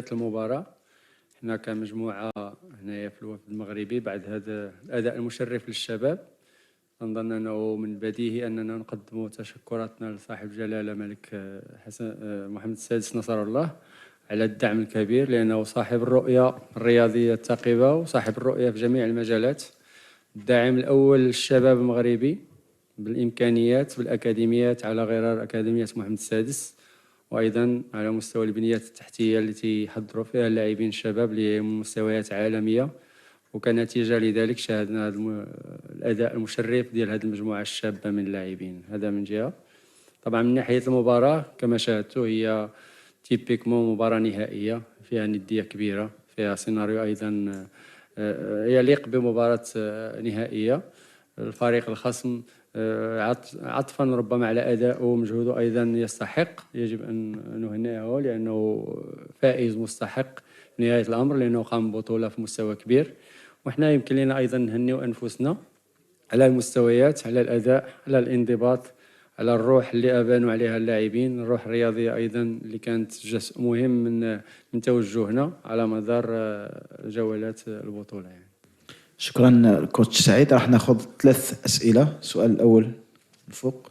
نهاية المباراة حنا كمجموعة هنايا في الوفد المغربي بعد هذا الأداء المشرف للشباب نظن أنه من البديهي أننا نقدم تشكراتنا لصاحب الجلالة الملك حسن محمد السادس نصر الله على الدعم الكبير، لأنه صاحب الرؤية الرياضية الثاقبة وصاحب الرؤية في جميع المجالات. الداعم الأول للشباب المغربي بالإمكانيات بالأكاديميات على غرار أكاديمية محمد السادس، وأيضا على مستوى البنيات التحتية التي يحضروا فيها اللاعبين الشباب لمستويات عالمية. وكنتيجة لذلك شاهدنا الأداء المشرف ديال هذه المجموعة الشابة من اللاعبين. هذا من جهة. طبعا من ناحية المباراة كما شاهدتوا هي تيبيكمون مباراة نهائية فيها ندية كبيرة، فيها سيناريو أيضا يليق بمباراة نهائية. الفريق الخصم عطفا ربما على أداء ومجهوده أيضا يستحق، يجب أن نهنئه لأنه فائز مستحق في نهاية الأمر، لأنه قام ببطولة في مستوى كبير. وإحنا يمكن لنا أيضا نهنئ أنفسنا على المستويات، على الأداء، على الانضباط، على الروح اللي أبانوا عليها اللاعبين، الروح الرياضية أيضا اللي كانت جزء مهم من توجهنا على مدار جولات البطولة يعني. شكرا كوتش سعيد. راح ناخذ 3 أسئلة. السؤال الأول الفوق.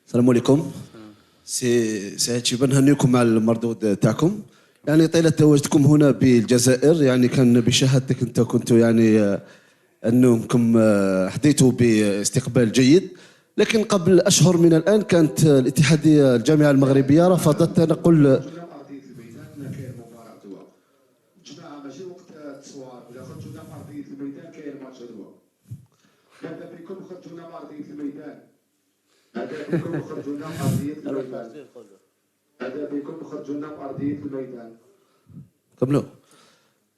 السلام عليكم. سي سعيد شيبة، نهنيكم على المردود تاعكم. يعني طيلة تواجدكم هنا بالجزائر يعني كان بشهادتك انت كنتوا يعني انكم حظيتوا باستقبال جيد، لكن قبل اشهر من الان كانت الاتحادية الجامعة المغربية رفضت تنقل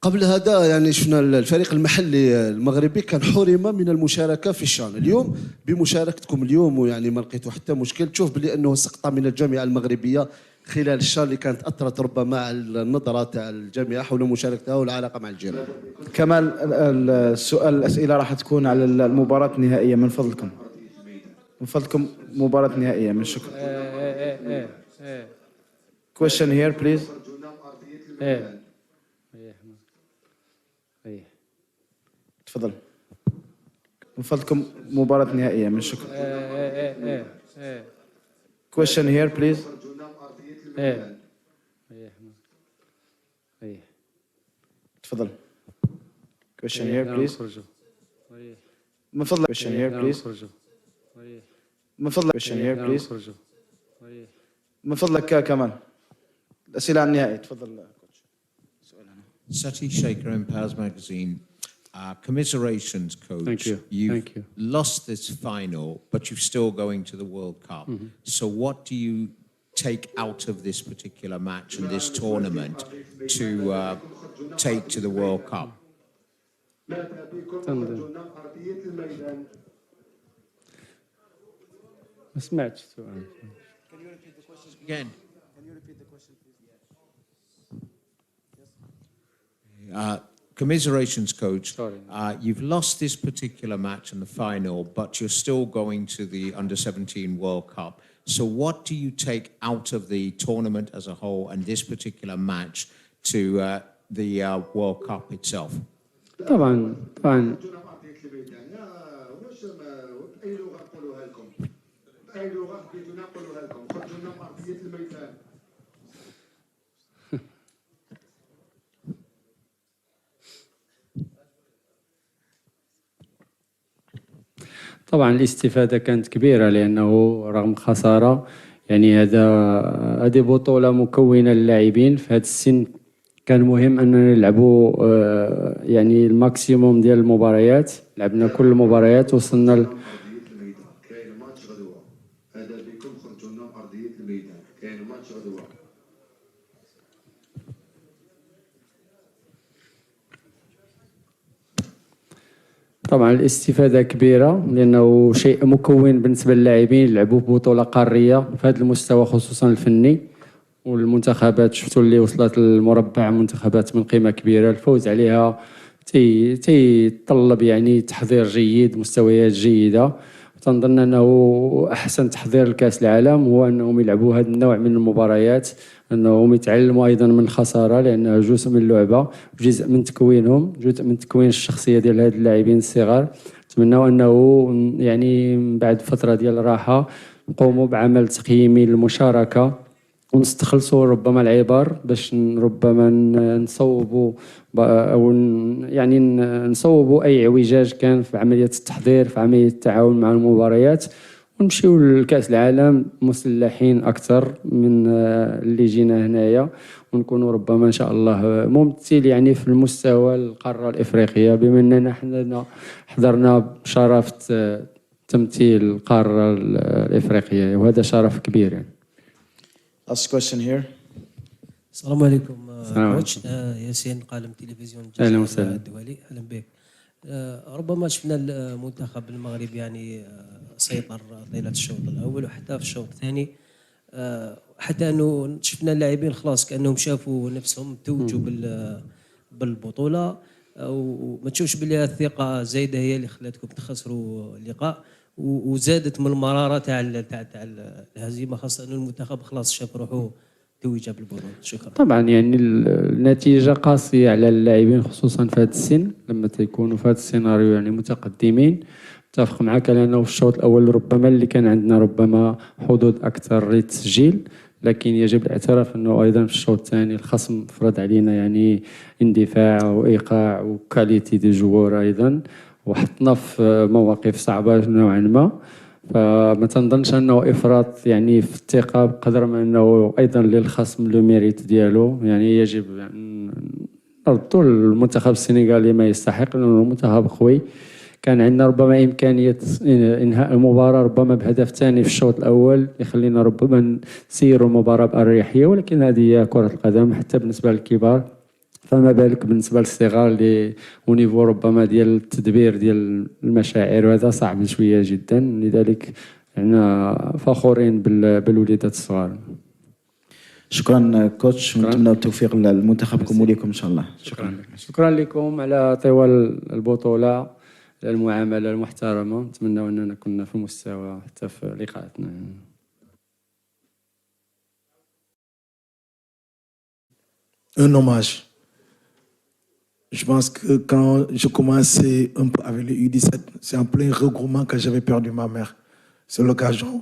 قبل هذا يعني شفنا الفريق المحلي المغربي كان حرم من المشاركة في الشان. اليوم بمشاركتكم اليوم ويعني ما لقيتوا حتى مشكل، تشوف بلي انه سقطة من الجامعة المغربية خلال الشان اللي كانت اثرت ربما على النظرة تاع الجامعة حول مشاركتها والعلاقة مع الجيران. كمال السؤال الأسئلة راح تكون على المباراة النهائية من فضلكم. من فضلكم مباراة نهائية من شكر. Question here please. تفضل. من فضلكم مباراة نهائية من شكر. Question here please. تفضل. Question here please. من فضلك question here please. من فضلك question here please. من فضلك كمان الأسئلة عن النهائي. تفضل. Sati Shaker, Empowers Magazine. Commiserations, coach. Thank you. You've Thank you. lost this final, but you're still going to the World Cup. So what do you take out of this particular match and this tournament to take to the World Cup? ما سمعتش السؤال. Can you repeat the question again? Commiserations, coach. You've lost this particular match in the final, but you're still going to the Under-17 World Cup. So what do you take out of the tournament as a whole and this particular match to the World Cup itself? طبعا طبعا الاستفادة كانت كبيرة، لأنه رغم خسارة يعني هذه بطولة مكونة للاعبين في هذا السن. كان مهم أننا نلعبوا يعني الماكسيموم ديال المباريات، لعبنا كل المباريات وصلنا طبعا الاستفادة كبيرة، لأنه شيء مكون بالنسبة للاعبين يلعبوا ببطولة قارية في هذا المستوى خصوصا الفني. والمنتخبات شفتوا اللي وصلت للمربع منتخبات من قيمة كبيرة، الفوز عليها تيطلب يعني تحضير جيد، مستويات جيدة. تنظن أنه أحسن تحضير لكأس العالم هو أنهم يلعبوا هذا النوع من المباريات، أنهم يتعلموا أيضا من الخسارة لأنها جزء من اللعبة، جزء من تكوينهم، جزء من تكوين الشخصية ديال هاد اللاعبين الصغار. نتمنوا أنه يعني بعد فترة ديال الراحة نقوموا بعمل تقييمي للمشاركة ونستخلصوا ربما العبر باش ربما نصوبوا او يعني نصوبوا اي اعوجاج كان في عمليه التحضير، في عمليه التعاون مع المباريات، ونمشيو لكأس العالم مسلحين اكثر من اللي جينا هنايا، ونكونوا ربما ان شاء الله ممثل يعني في المستوى القاره الافريقيه، بما اننا حضرنا بشرف تمثيل القاره الافريقيه، وهذا شرف كبير يعني. Last question here. السلام عليكم السلام كوتش. ياسين قالم تلفزيون أهلا وسهلا. الدولي. اهلا بك. ربما شفنا المنتخب المغربي يعني سيطر طيله الشوط الاول وحتى في الشوط الثاني، حتى انه شفنا اللاعبين خلاص كانهم شافوا نفسهم توجوا بالبطوله، وما تشوفش بلي الثقه زايده هي اللي خلاتكم تخسروا اللقاء، وزادت من المراره تاع الهزيمه، خاصه انه المنتخب خلاص شاف روحه توج بالبطوله. شكرا. طبعا يعني النتيجه قاسيه على اللاعبين خصوصا في هذا السن، لما تيكونوا في هذا السيناريو يعني متقدمين. اتفق معك لانه في الشوط الاول ربما اللي كان عندنا ربما حظوظ اكثر للتسجيل، لكن يجب الاعتراف انه ايضا في الشوط الثاني الخصم فرض علينا يعني اندفاع وايقاع وكاليتي دي جوور ايضا، وحطنا في مواقف صعبه نوعا ما. فما تنظنش انه افراط يعني في الثقه بقدر ما انه ايضا للخصم لو ميريت ديالو، يعني يجب نردوا المنتخب السنغالي ما يستحق لانه منتخب قوي. كان عندنا ربما امكانيه انهاء المباراه ربما بهدف ثاني في الشوط الاول يخلينا ربما نسيروا المباراه باريحيه، ولكن هذه هي كره القدم حتى بالنسبه للكبار، فما بالك بالنسبه للصغار اللي ونيفو ربما ديال التدبير ديال المشاعر، وهذا صعب شويه جدا. لذلك احنا فخورين بالوليدات الصغار. شكرا كوتش، ونتمنى التوفيق لمنتخبكم وليكم ان شاء الله. شكرا لكم على طوال البطوله، المعامله المحترمه. نتمنى اننا كنا في المستوى حتى في لقاءاتنا. Un hommage. Je pense que quand je commençais un peu avec les U17, c'est en plein regroupement que j'avais perdu ma mère. C'est l'occasion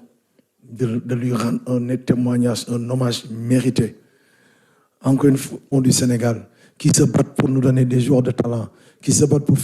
de lui rendre un témoignage, un hommage mérité. Encore une fois, du Sénégal, qui se battent pour nous donner des joueurs de talent, qui se battent pour